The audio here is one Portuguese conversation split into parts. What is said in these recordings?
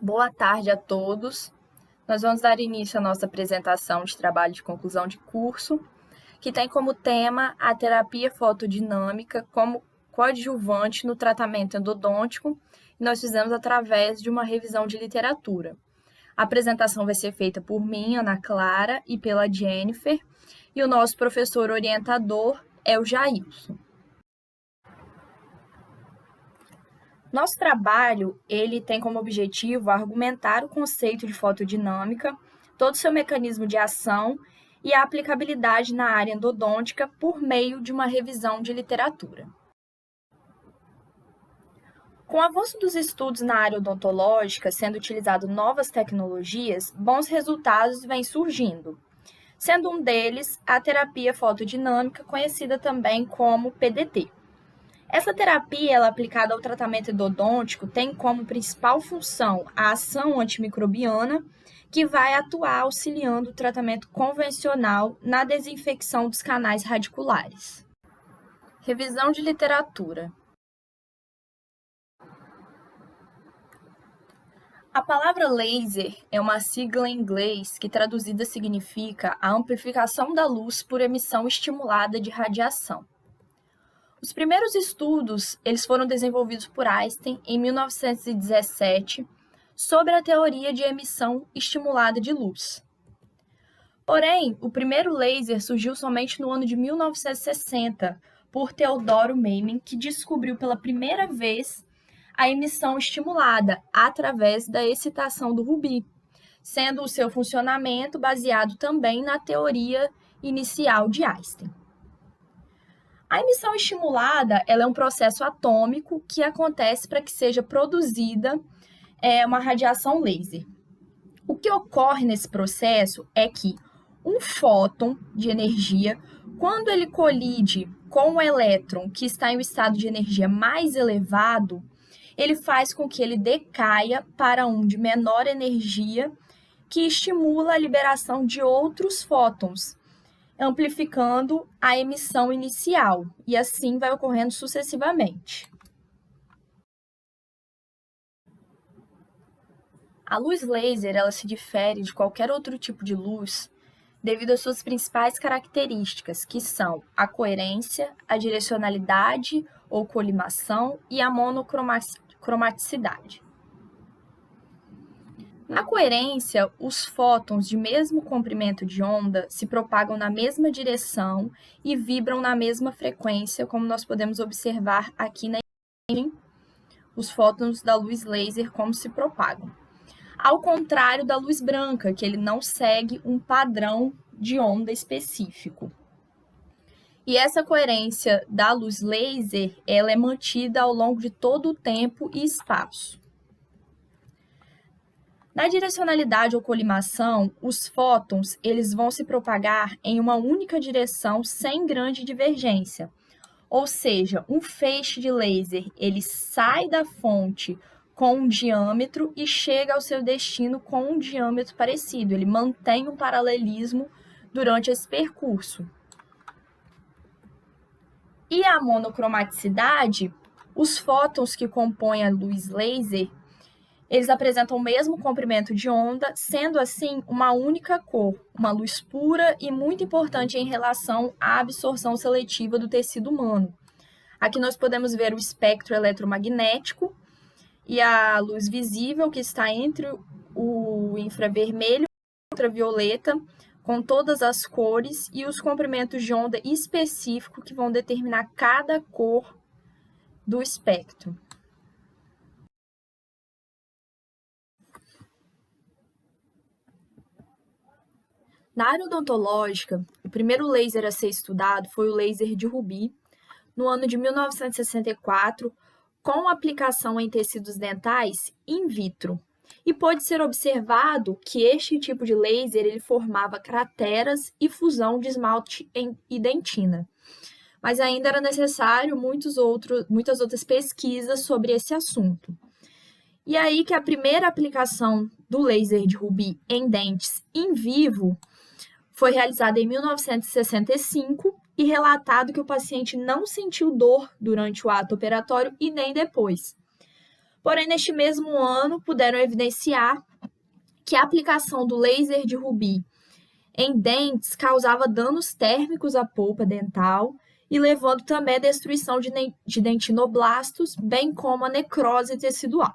Boa tarde a todos. Nós vamos dar início à nossa apresentação de trabalho de conclusão de curso, que tem como tema a terapia fotodinâmica como coadjuvante no tratamento endodôntico, e nós fizemos através de uma revisão de literatura. A apresentação vai ser feita por mim, Ana Clara, e pela Jennifer, e o nosso professor orientador é o Jailson. Nosso trabalho, ele tem como objetivo argumentar o conceito de fotodinâmica, todo o seu mecanismo de ação e a aplicabilidade na área endodôntica por meio de uma revisão de literatura. Com o avanço dos estudos na área odontológica, sendo utilizado novas tecnologias, bons resultados vêm surgindo, sendo um deles a terapia fotodinâmica, conhecida também como PDT. Essa terapia, ela aplicada ao tratamento endodôntico, tem como principal função a ação antimicrobiana, que vai atuar auxiliando o tratamento convencional na desinfecção dos canais radiculares. Revisão de literatura. A palavra laser é uma sigla em inglês que traduzida significa a amplificação da luz por emissão estimulada de radiação. Os primeiros estudos, eles foram desenvolvidos por Einstein em 1917 sobre a teoria de emissão estimulada de luz. Porém, o primeiro laser surgiu somente no ano de 1960 por Theodore Meiman, que descobriu pela primeira vez a emissão estimulada através da excitação do rubi, sendo o seu funcionamento baseado também na teoria inicial de Einstein. A emissão estimulada, ela é um processo atômico que acontece para que seja produzida uma radiação laser. O que ocorre nesse processo é que um fóton de energia, quando ele colide com um elétron que está em um estado de energia mais elevado, ele faz com que ele decaia para um de menor energia, que estimula a liberação de outros fótons, amplificando a emissão inicial, e assim vai ocorrendo sucessivamente. A luz laser, ela se difere de qualquer outro tipo de luz devido às suas principais características, que são a coerência, a direcionalidade ou colimação e a monocromaticidade. Na coerência, os fótons de mesmo comprimento de onda se propagam na mesma direção e vibram na mesma frequência, como nós podemos observar aqui na imagem, os fótons da luz laser como se propagam. Ao contrário da luz branca, que ele não segue um padrão de onda específico. E essa coerência da luz laser, ela é mantida ao longo de todo o tempo e espaço. Na direcionalidade ou colimação, os fótons eles vão se propagar em uma única direção sem grande divergência. Ou seja, um feixe de laser ele sai da fonte com um diâmetro e chega ao seu destino com um diâmetro parecido. Ele mantém um paralelismo durante esse percurso. E a monocromaticidade, os fótons que compõem a luz laser, eles apresentam o mesmo comprimento de onda, sendo assim uma única cor, uma luz pura e muito importante em relação à absorção seletiva do tecido humano. Aqui nós podemos ver o espectro eletromagnético e a luz visível, que está entre o infravermelho e o ultravioleta, com todas as cores e os comprimentos de onda específicos que vão determinar cada cor do espectro. Na área odontológica, o primeiro laser a ser estudado foi o laser de rubi, no ano de 1964, com aplicação em tecidos dentais in vitro. E pôde ser observado que este tipo de laser ele formava crateras e fusão de esmalte e dentina. Mas ainda era necessário muitas outras pesquisas sobre esse assunto. E aí que a primeira aplicação do laser de rubi em dentes in vivo foi realizada em 1965 e relatado que o paciente não sentiu dor durante o ato operatório e nem depois. Porém, neste mesmo ano, puderam evidenciar que a aplicação do laser de Rubi em dentes causava danos térmicos à polpa dental e levando também à destruição de dentinoblastos, bem como a necrose tecidual.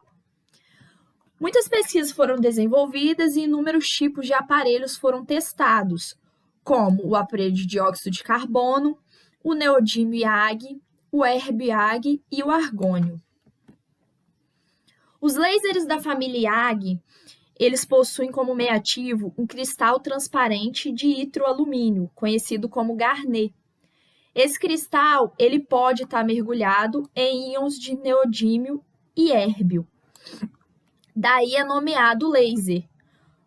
Muitas pesquisas foram desenvolvidas e inúmeros tipos de aparelhos foram testados, como o aparelho de dióxido de carbono, o neodímio IAG, o Herb-IAG e o argônio. Os lasers da família IAG, eles possuem como meio ativo um cristal transparente de hidroalumínio, conhecido como Garnet. Esse cristal ele pode estar mergulhado em íons de neodímio e érbio. Daí é nomeado laser.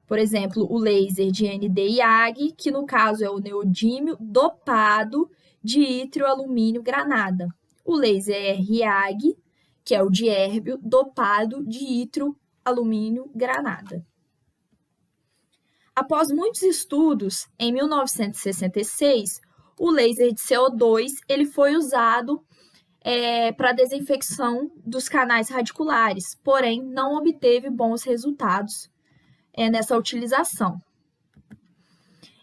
Por exemplo, o laser de ND-IAG, que no caso é o neodímio dopado de hidroalumínio granada. O laser RIAG, que é o de érbio dopado de hidroalumínio granada. Após muitos estudos, em 1966, o laser de CO2 ele foi usado para desinfecção dos canais radiculares, porém não obteve bons resultados nessa utilização.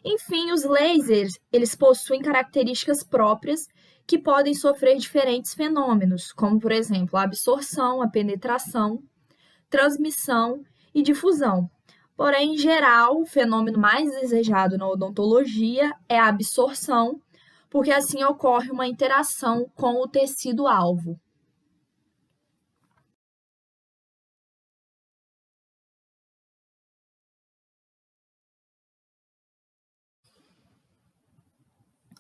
Enfim, os lasers eles possuem características próprias que podem sofrer diferentes fenômenos, como, por exemplo, a absorção, a penetração, transmissão e difusão. Porém, em geral, o fenômeno mais desejado na odontologia é a absorção, porque assim ocorre uma interação com o tecido-alvo.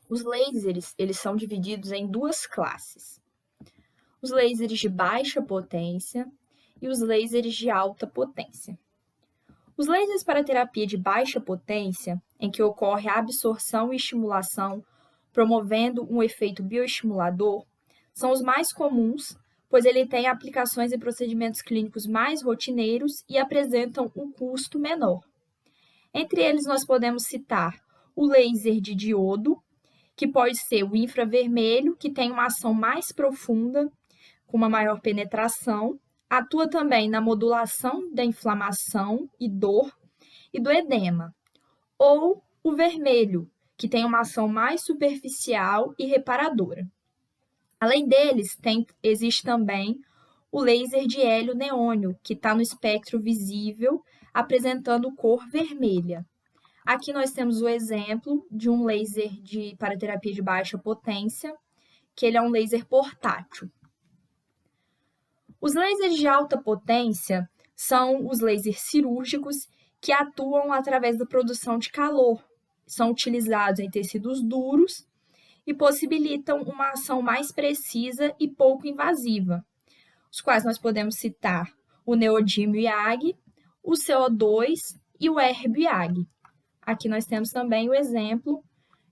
Os lasers, eles são divididos em duas classes. Os lasers de baixa potência e os lasers de alta potência. Os lasers para terapia de baixa potência, em que ocorre a absorção e estimulação, promovendo um efeito bioestimulador, são os mais comuns, pois ele tem aplicações em procedimentos clínicos mais rotineiros e apresentam um custo menor. Entre eles, nós podemos citar o laser de diodo, que pode ser o infravermelho, que tem uma ação mais profunda, com uma maior penetração, atua também na modulação da inflamação e dor e do edema. Ou o vermelho, que tem uma ação mais superficial e reparadora. Além deles, existe também o laser de hélio neônio, que está no espectro visível, apresentando cor vermelha. Aqui nós temos o exemplo de um laser para terapia de baixa potência, que ele é um laser portátil. Os lasers de alta potência são os lasers cirúrgicos que atuam através da produção de calor. São utilizados em tecidos duros e possibilitam uma ação mais precisa e pouco invasiva, os quais nós podemos citar o neodímio IAG, o CO2 e o Herb-IAG. Aqui nós temos também o exemplo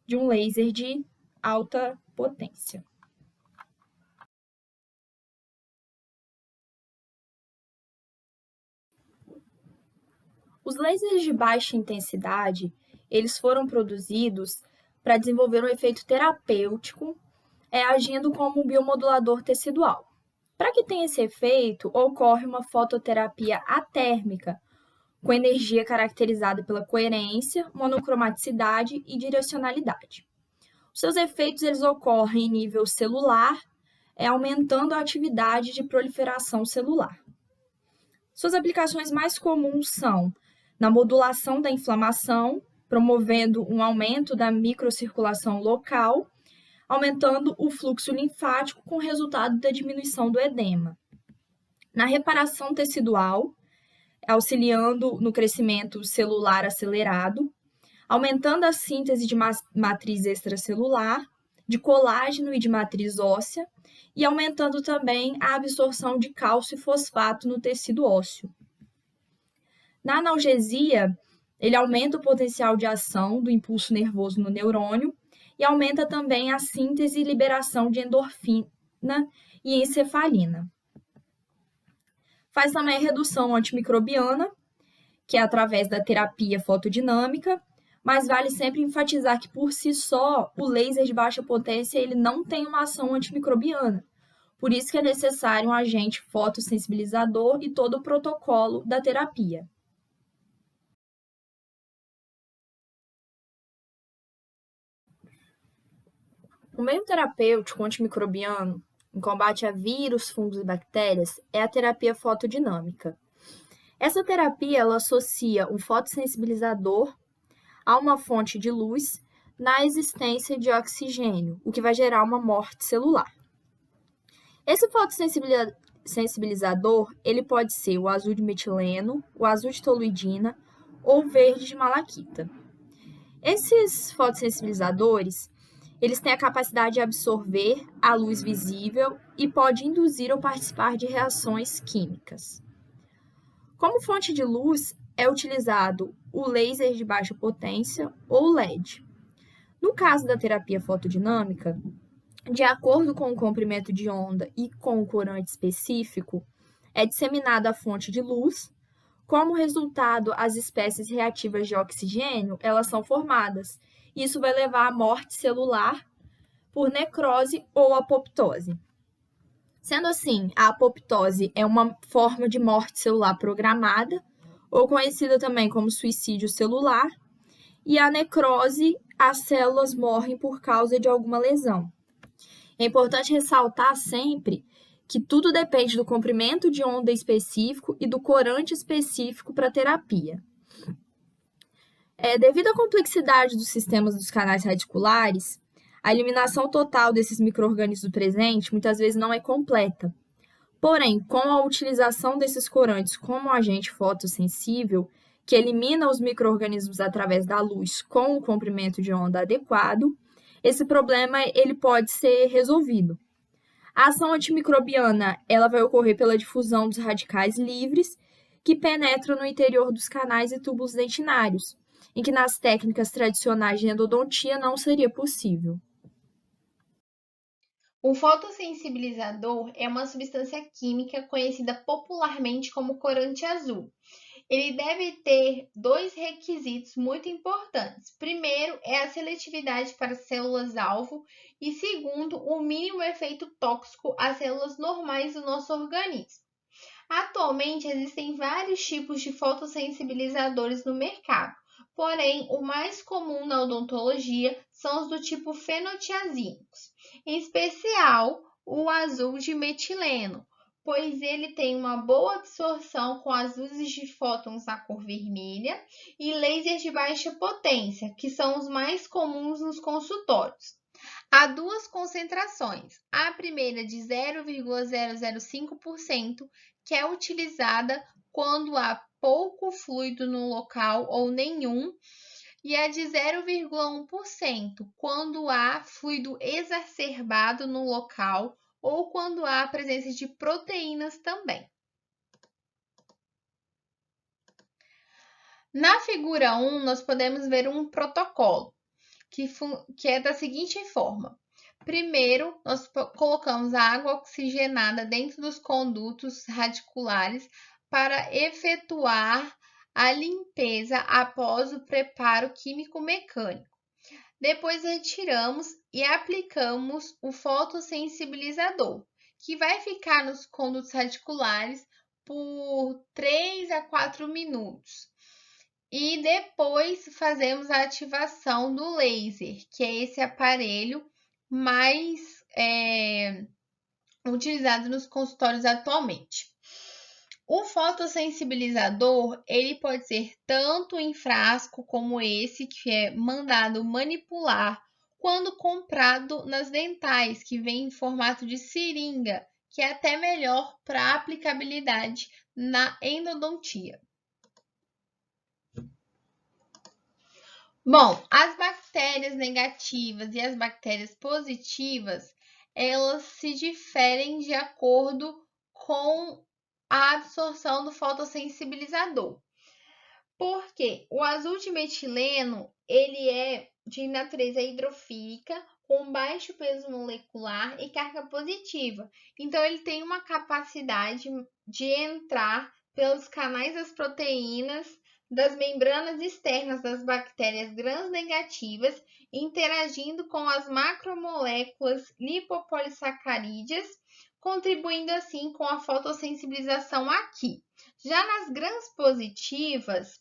de um laser de alta potência. Os lasers de baixa intensidade, eles foram produzidos para desenvolver um efeito terapêutico, agindo como um biomodulador tecidual. Para que tenha esse efeito, ocorre uma fototerapia atérmica, com energia caracterizada pela coerência, monocromaticidade e direcionalidade. Os seus efeitos eles ocorrem em nível celular, aumentando a atividade de proliferação celular. Suas aplicações mais comuns são na modulação da inflamação, promovendo um aumento da microcirculação local, aumentando o fluxo linfático com resultado da diminuição do edema. Na reparação tecidual, auxiliando no crescimento celular acelerado, aumentando a síntese de matriz extracelular, de colágeno e de matriz óssea, e aumentando também a absorção de cálcio e fosfato no tecido ósseo. Na analgesia, ele aumenta o potencial de ação do impulso nervoso no neurônio e aumenta também a síntese e liberação de endorfina e encefalina. Faz também a redução antimicrobiana, que é através da terapia fotodinâmica, mas vale sempre enfatizar que, por si só, o laser de baixa potência ele não tem uma ação antimicrobiana, Por isso que é necessário um agente fotossensibilizador e todo o protocolo da terapia. O meio terapêutico antimicrobiano em combate a vírus, fungos e bactérias é a terapia fotodinâmica. Essa terapia ela associa um fotossensibilizador a uma fonte de luz na existência de oxigênio, o que vai gerar uma morte celular. Esse fotossensibilizador ele pode ser o azul de metileno, o azul de toluidina ou o verde de malaquita. Esses fotossensibilizadores eles têm a capacidade de absorver a luz visível e pode induzir ou participar de reações químicas. Como fonte de luz, é utilizado o laser de baixa potência ou LED. No caso da terapia fotodinâmica, de acordo com o comprimento de onda e com o corante específico, é disseminada a fonte de luz. Como resultado, as espécies reativas de oxigênio, elas são formadas. Isso vai levar à morte celular por necrose ou apoptose. Sendo assim, a apoptose é uma forma de morte celular programada, ou conhecida também como suicídio celular, e a necrose, as células morrem por causa de alguma lesão. É importante ressaltar sempre que tudo depende do comprimento de onda específico e do corante específico para a terapia. Devido à complexidade dos sistemas dos canais radiculares, a eliminação total desses micro-organismos presentes muitas vezes não é completa. Porém, com a utilização desses corantes como agente fotossensível, que elimina os micro-organismos através da luz com o comprimento de onda adequado, esse problema ele pode ser resolvido. A ação antimicrobiana ela vai ocorrer pela difusão dos radicais livres que penetram no interior dos canais e túbulos dentinários, em que nas técnicas tradicionais de endodontia não seria possível. O fotossensibilizador é uma substância química conhecida popularmente como corante azul. Ele deve ter dois requisitos muito importantes. Primeiro é a seletividade para células-alvo e segundo, o mínimo efeito tóxico às células normais do nosso organismo. Atualmente existem vários tipos de fotossensibilizadores no mercado, porém o mais comum na odontologia são os do tipo fenotiazínicos, em especial o azul de metileno, pois ele tem uma boa absorção com as luzes de fótons na cor vermelha e lasers de baixa potência, que são os mais comuns nos consultórios. Há duas concentrações. A primeira de 0,005%, que é utilizada quando há pouco fluido no local ou nenhum, e a de 0,1%, quando há fluido exacerbado no local ou quando há a presença de proteínas também. Na figura 1, nós podemos ver um protocolo, que é da seguinte forma. Primeiro, nós colocamos a água oxigenada dentro dos condutos radiculares para efetuar a limpeza após o preparo químico-mecânico. Depois retiramos e aplicamos o fotossensibilizador, que vai ficar nos condutos radiculares por 3 a 4 minutos. E depois fazemos a ativação do laser, que é esse aparelho mais utilizado nos consultórios atualmente. O fotossensibilizador, ele pode ser tanto em frasco como esse, que é mandado manipular, quando comprado nas dentais, que vem em formato de seringa, que é até melhor para aplicabilidade na endodontia. Bom, as bactérias negativas e as bactérias positivas, elas se diferem de acordo com a absorção do fotossensibilizador. Porque o azul de metileno, ele é de natureza hidrofílica, com baixo peso molecular e carga positiva. Então, ele tem uma capacidade de entrar pelos canais das proteínas das membranas externas das bactérias gram-negativas, interagindo com as macromoléculas lipopolissacarídeas, contribuindo assim com a fotossensibilização aqui. Já nas grãs positivas,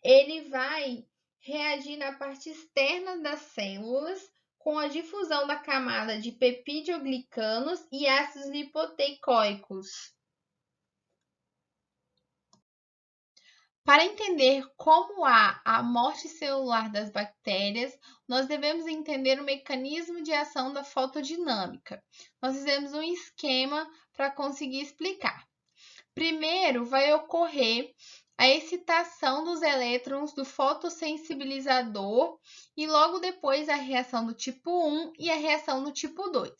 ele vai reagir na parte externa das células com a difusão da camada de peptidoglicanos e ácidos lipoteicoicos. Para entender como há a morte celular das bactérias, nós devemos entender o mecanismo de ação da fotodinâmica. Nós fizemos um esquema para conseguir explicar. Primeiro, vai ocorrer a excitação dos elétrons do fotossensibilizador e logo depois a reação do tipo 1 e a reação do tipo 2.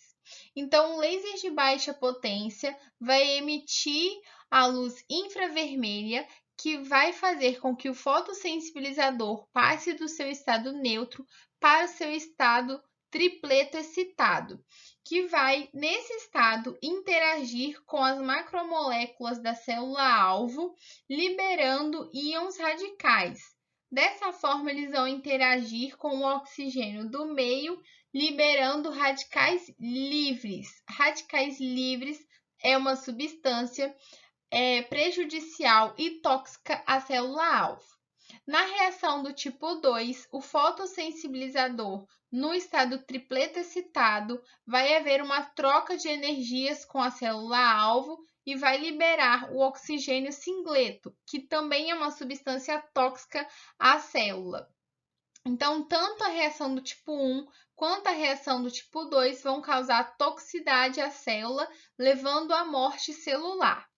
Então, o laser de baixa potência vai emitir a luz infravermelha que vai fazer com que o fotossensibilizador passe do seu estado neutro para o seu estado tripleto excitado, que vai, nesse estado, interagir com as macromoléculas da célula-alvo, liberando íons radicais. Dessa forma, eles vão interagir com o oxigênio do meio, liberando radicais livres. Radicais livres é uma substância prejudicial e tóxica à célula-alvo. Na reação do tipo 2, o fotossensibilizador no estado tripleto excitado vai haver uma troca de energias com a célula-alvo e vai liberar o oxigênio singleto, que também é uma substância tóxica à célula. Então, tanto a reação do tipo 1 quanto a reação do tipo 2 vão causar toxicidade à célula, levando à morte celular.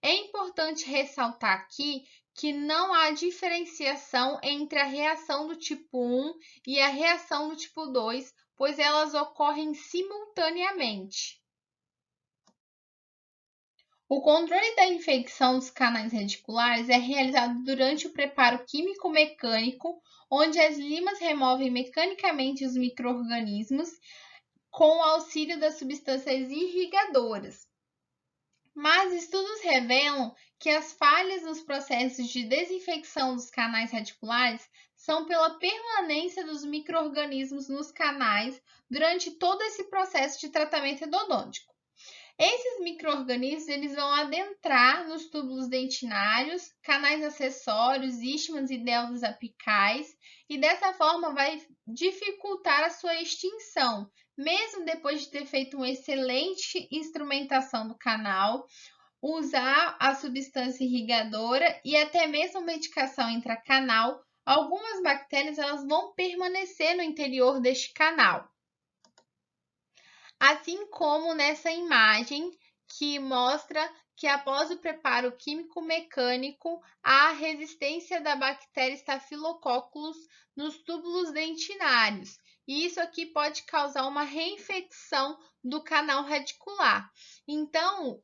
É importante ressaltar aqui que não há diferenciação entre a reação do tipo 1 e a reação do tipo 2, pois elas ocorrem simultaneamente. O controle da infecção dos canais radiculares é realizado durante o preparo químico-mecânico, onde as limas removem mecanicamente os micro-organismos com o auxílio das substâncias irrigadoras. Mas estudos revelam que as falhas nos processos de desinfecção dos canais radiculares são pela permanência dos micro-organismos nos canais durante todo esse processo de tratamento endodôntico. Esses micro-organismos eles vão adentrar nos túbulos dentinários, canais acessórios, istmos e deltas apicais, e dessa forma vai dificultar a sua extinção, mesmo depois de ter feito uma excelente instrumentação do canal, usar a substância irrigadora e até mesmo medicação intracanal, algumas bactérias elas vão permanecer no interior deste canal. Assim como nessa imagem que mostra que após o preparo químico-mecânico, a resistência da bactéria Staphylococcus nos túbulos dentinários. E isso aqui pode causar uma reinfecção do canal radicular. Então,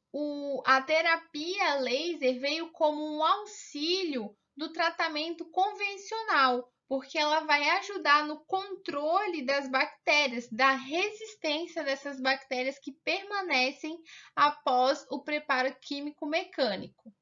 a terapia laser veio como um auxílio do tratamento convencional, porque ela vai ajudar no controle das bactérias, da resistência dessas bactérias que permanecem após o preparo químico-mecânico.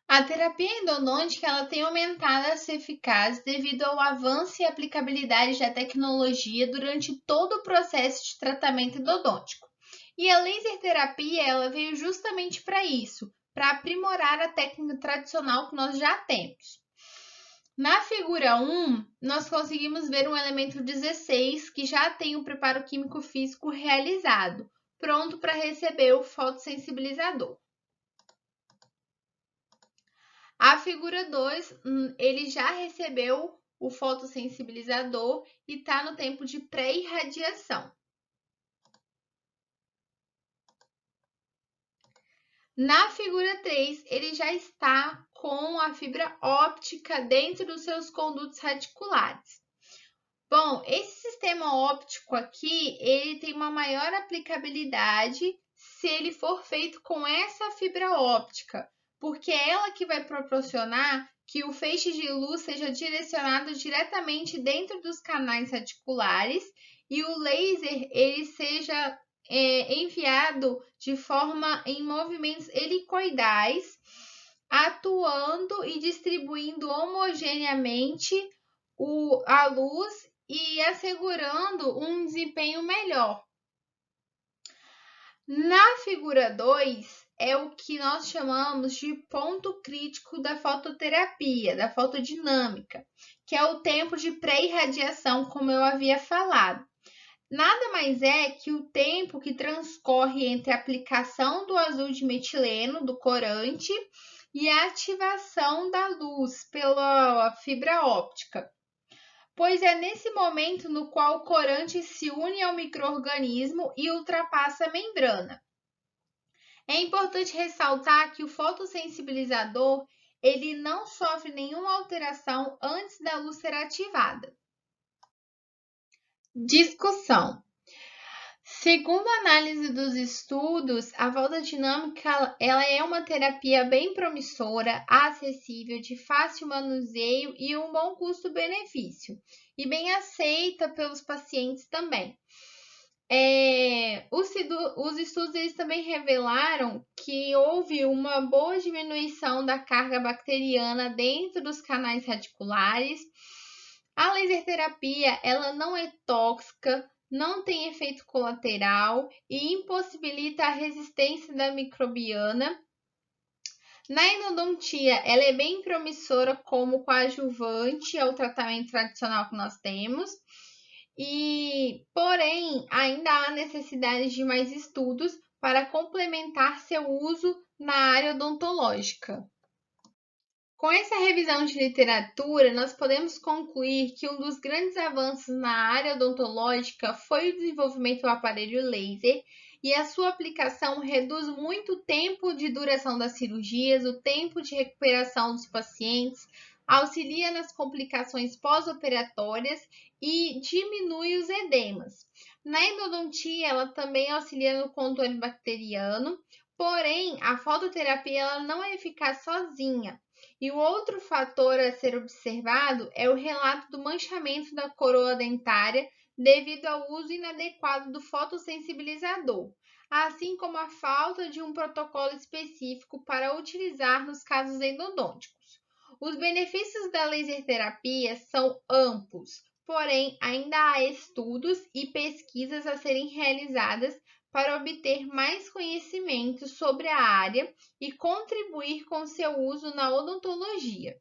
A terapia endodôntica ela tem aumentado a sua eficácia devido ao avanço e aplicabilidade da tecnologia durante todo o processo de tratamento endodôntico. E a laser terapia ela veio justamente para isso, para aprimorar a técnica tradicional que nós já temos. Na figura 1, nós conseguimos ver um elemento 16 que já tem o preparo químico físico realizado, pronto para receber o fotossensibilizador. A figura 2, ele já recebeu o fotossensibilizador e está no tempo de pré-irradiação. Na figura 3, ele já está com a fibra óptica dentro dos seus condutos radiculares. Bom, esse sistema óptico aqui, ele tem uma maior aplicabilidade se ele for feito com essa fibra óptica, porque é ela que vai proporcionar que o feixe de luz seja direcionado diretamente dentro dos canais radiculares e o laser ele seja enviado de forma em movimentos helicoidais, atuando e distribuindo homogeneamente a luz e assegurando um desempenho melhor. Na figura 2, é o que nós chamamos de ponto crítico da fototerapia, da fotodinâmica, que é o tempo de pré-irradiação, como eu havia falado. Nada mais é que o tempo que transcorre entre a aplicação do azul de metileno, do corante, e a ativação da luz pela fibra óptica, pois é nesse momento no qual o corante se une ao micro-organismo e ultrapassa a membrana. É importante ressaltar que o fotossensibilizador ele não sofre nenhuma alteração antes da luz ser ativada. Discussão. Segundo a análise dos estudos, a fotodinâmica ela é uma terapia bem promissora, acessível, de fácil manuseio e um bom custo-benefício, e bem aceita pelos pacientes também. Os estudos eles também revelaram que houve uma boa diminuição da carga bacteriana dentro dos canais radiculares. A laser terapia ela não é tóxica, não tem efeito colateral e impossibilita a resistência da microbiana. Na endodontia, ela é bem promissora como coadjuvante ao tratamento tradicional que nós temos. Porém, ainda há necessidade de mais estudos para complementar seu uso na área odontológica. Com essa revisão de literatura, nós podemos concluir que um dos grandes avanços na área odontológica foi o desenvolvimento do aparelho laser e a sua aplicação reduz muito o tempo de duração das cirurgias, o tempo de recuperação dos pacientes, auxilia nas complicações pós-operatórias e diminui os edemas. Na endodontia, ela também auxilia no controle bacteriano, porém, a fototerapia ela não é eficaz sozinha. E o outro fator a ser observado é o relato do manchamento da coroa dentária devido ao uso inadequado do fotossensibilizador, assim como a falta de um protocolo específico para utilizar nos casos endodônticos. Os benefícios da laser terapia são amplos, porém ainda há estudos e pesquisas a serem realizadas para obter mais conhecimento sobre a área e contribuir com seu uso na odontologia.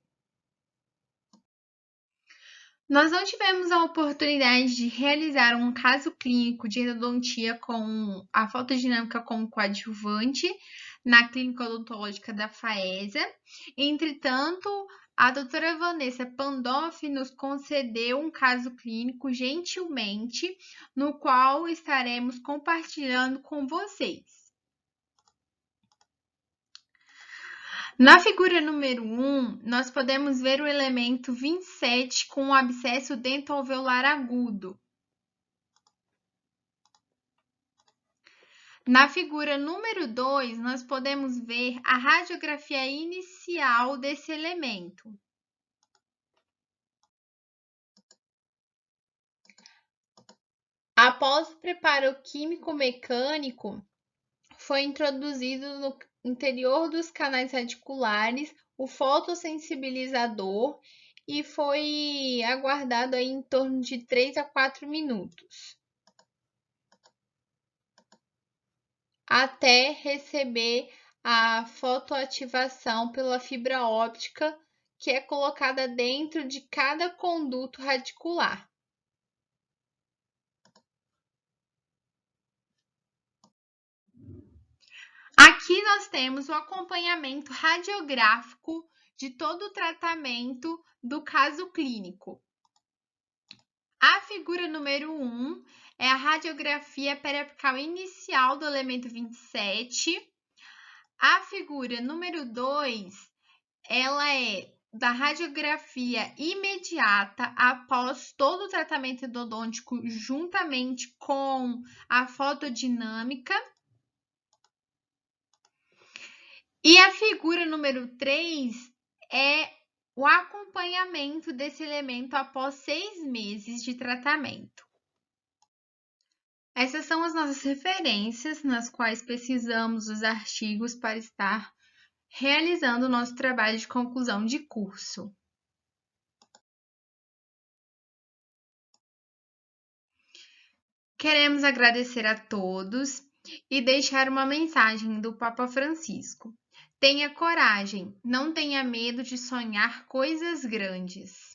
Nós não tivemos a oportunidade de realizar um caso clínico de endodontia com a fotodinâmica como coadjuvante na clínica odontológica da FAESA. Entretanto, a doutora Vanessa Pandolfi nos concedeu um caso clínico gentilmente, no qual estaremos compartilhando com vocês. Na figura número 1, nós podemos ver o elemento 27 com um abscesso dentoalveolar agudo. Na figura número 2, nós podemos ver a radiografia inicial desse elemento. Após o preparo químico-mecânico, foi introduzido no interior dos canais radiculares o fotossensibilizador e foi aguardado aí em torno de 3 a 4 minutos até receber a fotoativação pela fibra óptica que é colocada dentro de cada conduto radicular. Aqui nós temos o acompanhamento radiográfico de todo o tratamento do caso clínico. A figura número 1 é a radiografia periapical inicial do elemento 27. A figura número 2, ela é da radiografia imediata após todo o tratamento endodôntico juntamente com a fotodinâmica. E a figura número 3 é o acompanhamento desse elemento após 6 meses de tratamento. Essas são as nossas referências nas quais pesquisamos os artigos para estar realizando o nosso trabalho de conclusão de curso. Queremos agradecer a todos e deixar uma mensagem do Papa Francisco. Tenha coragem, não tenha medo de sonhar coisas grandes.